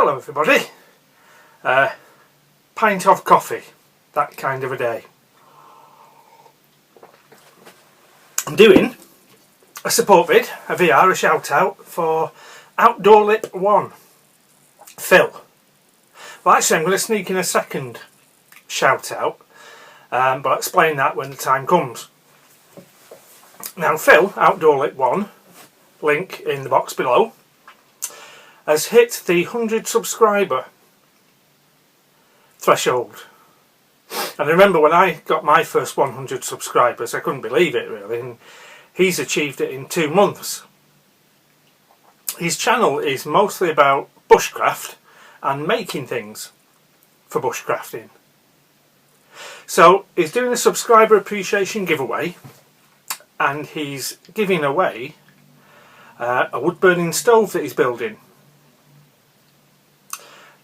Hello everybody, pint of coffee, that kind of a day. I'm doing a support vid, a VR, a shout out for Outdoorlip1, Phil. Well actually I'm going to sneak in a second shout out, but I'll explain that when the time comes. Now Phil, Outdoorlip1, link in the box below, has hit the 100 subscriber threshold. And I remember when I got my first 100 subscribers, I couldn't believe it really, and he's achieved it in 2 months. His channel is mostly about bushcraft and making things for bushcrafting. So he's doing a subscriber appreciation giveaway, and he's giving away a wood burning stove that he's building.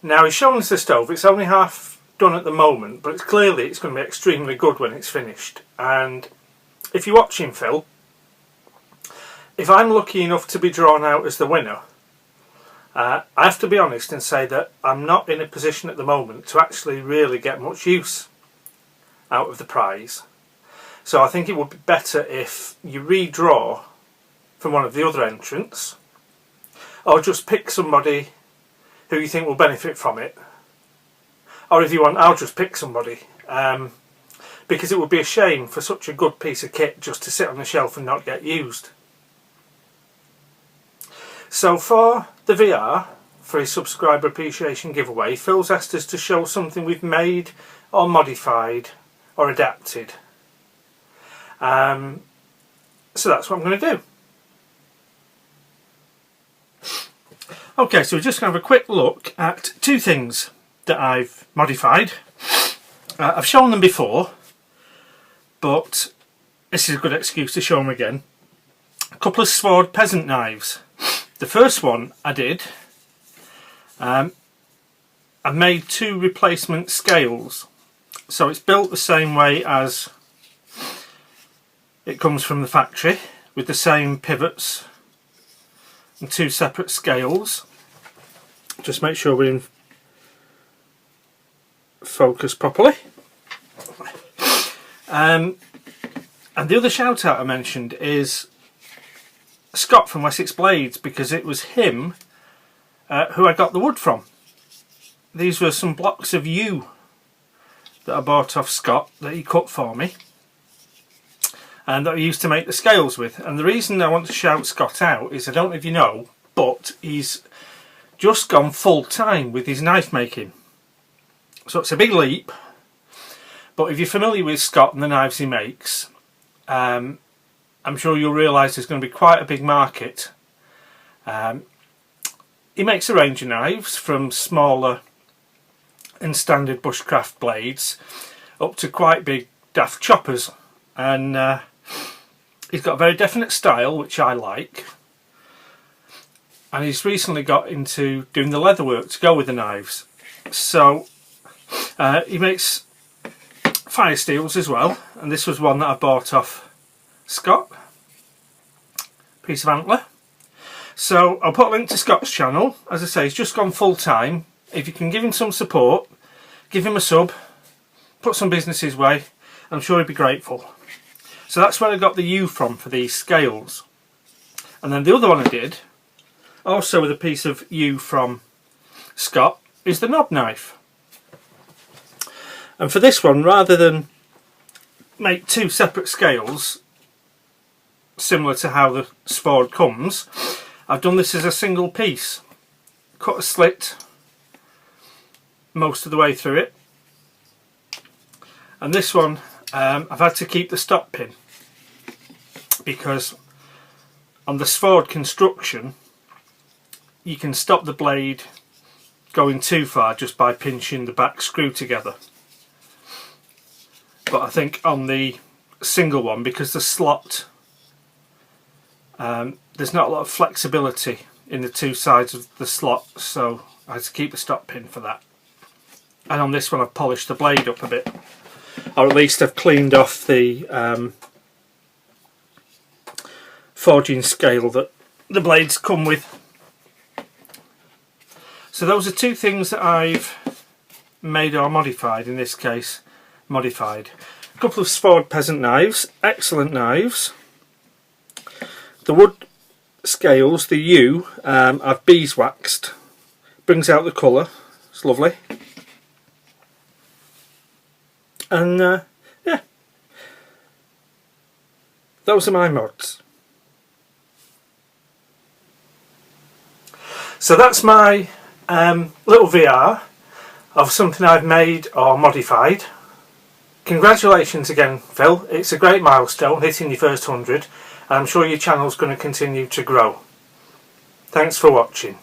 Now he's shown us the stove. It's only half done at the moment, but it's going to be extremely good when it's finished. And if you're watching, Phil, if I'm lucky enough to be drawn out as the winner, I have to be honest and say that I'm not in a position at the moment to actually really get much use out of the prize. So I think it would be better if you redraw from one of the other entrants, or just pick somebody who you think will benefit from it. Or if you want, I'll just pick somebody, because it would be a shame for such a good piece of kit just to sit on the shelf and not get used. So for the VR, for his subscriber appreciation giveaway, Phil's asked us to show something we've made or modified or adapted. So that's what I'm going to do. Okay, so we're just going to have a quick look at 2 things that I've modified. I've shown them before, but this is a good excuse to show them again. A couple of sword peasant knives. The first one I did, I made 2 replacement scales. So it's built the same way as it comes from the factory, with the same pivots and 2 separate scales. Just make sure we're in focus properly. And the other shout out I mentioned is Scott from Wessex Blades, because it was him who I got the wood from. These were some blocks of yew that I bought off Scott that he cut for me, and that I used to make the scales with. And the reason I want to shout Scott out is, I don't know if you know, but he's just gone full time with his knife making. So it's a big leap, but if you're familiar with Scott and the knives he makes, I'm sure you'll realise there's going to be quite a big market. He makes a range of knives from smaller and standard bushcraft blades up to quite big daft choppers, and he's got a very definite style which I like, and he's recently got into doing the leather work to go with the knives. So he makes fire steels as well, and this was one that I bought off Scott, piece of antler. So I'll put a link to Scott's channel. As I say, he's just gone full time. If you can give him some support, give him a sub, put some business his way, I'm sure he'd be grateful. So that's where I got the yew from for these scales. And then the other one I did, also with a piece of yew from Scott, is the knob knife. And for this one, rather than make 2 separate scales, similar to how the sword comes, I've done this as a single piece. Cut a slit most of the way through it. And this one, I've had to keep the stop pin, because on the sword construction you can stop the blade going too far just by pinching the back screw together. But I think on the single one, because the slot, there's not a lot of flexibility in the 2 sides of the slot, so I had to keep the stop pin for that. And on this one I've polished the blade up a bit, or at least I've cleaned off the forging scale that the blades come with. So those are two things that I've made or modified, in this case modified. A couple of Svord peasant knives, excellent knives. The wood scales, the U, I've beeswaxed, brings out the colour, it's lovely. And yeah, those are my mods. So that's my little VR of something I've made or modified. Congratulations again, Phil. It's a great milestone, hitting your first 100. I'm sure your channel's going to continue to grow. Thanks for watching.